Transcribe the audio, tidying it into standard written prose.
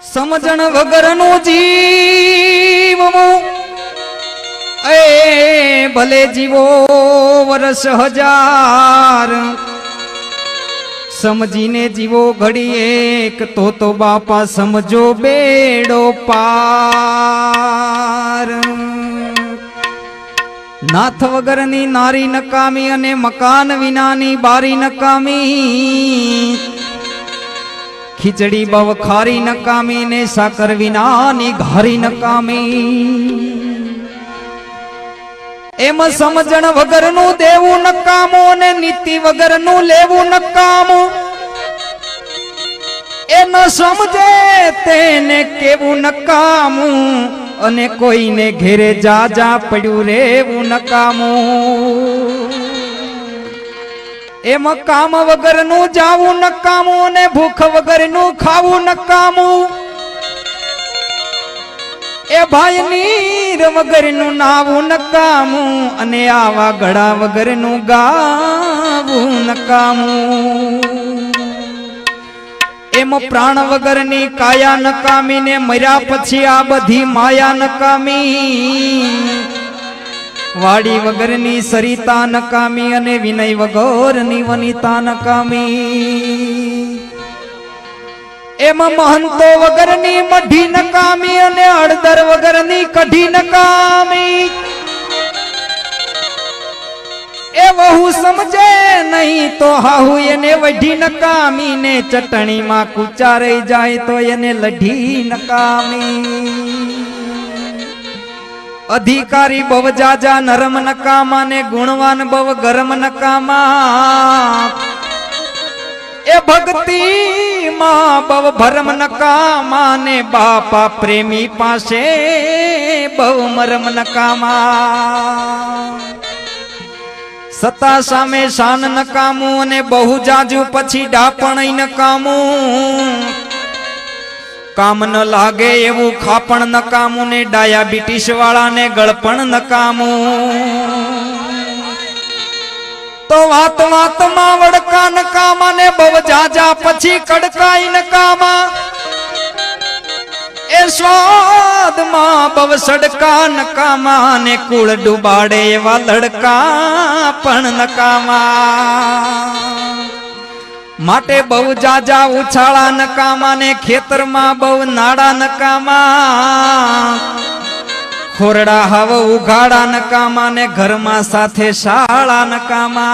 સમજણ વગરનું જીવવું એ ભલે જીવો વર્ષ હજાર, સમજીને જીવો ઘડી એક તો બાપા સમજો બેડો પાર। નાથ વગરની નારી નકામી અને મકાન વિનાની બારી નકામી, ખીચડી બવ ખારી નકામી ને સાકર વિનાની ઘારી નકામી। એમ સમજણ વગરનું દેવું નકામું ને નીતિ વગરનું લેવું નકામું। એ ન સમજે તેને કેવું નકામું અને કોઈને ઘેરે જા જા પડ્યું રેવું નકામું। એમ કામ વગરનું જાવું નકામું ને ભૂખ વગરનું ખાવું નકામું। એ ભાઈ નીર વગરનું નાવું નકામું અને આવા ગળા વગરનું ગાવું નકામું। એમ પ્રાણ વગરની કાયા નકામી ને મર્યા પછી આ બધી માયા નકામી। વાડી વગરની સરિતા નકામી અને વિનય વગરની વનિતા નકામી। એમાં મહંતો વગરની મઢી નકામી અને હળદર વગરની કઢી નકામી। એ વહુ સમજે નહીં તો હાહુ એને વઢી નકામી ને ચટણીમાં કૂચા રહી જાય તો એને લઢી નકામી। અધિકારી બવ જાજા નરમ નકામા ને ગુણવાન બવ ગરમ નકામા। એ ભક્તિ માં બવ ભરમ નકામા ને બાપા પ્રેમી પાસે બવ મરમ નકામા। સતા સામે શાન નકામું અને બહુ જાજુ પછી ડાપણ નકામું। કામ ન લાગે એવું ખાપણ નકામું ને ડાયાબિટીસ વાળાને ગળપણ નકામું। તો વાત વાતમાં વડકા નકામા ને બવ જાજા પછી કડકાઈ નકામા। એ સ્વાદમાં બવ સડકા નકામા ને કુળ ડુબાડે એવા લડકા પણ નકામા। માટે બહુ જાજા ઉછાળા નકામા ને ખેતરમાં બહુ નાડા નકામા। ખોરડા હાવ ઉઘાડા નકામા ને ઘરમાં સાથે શાળા નકામા।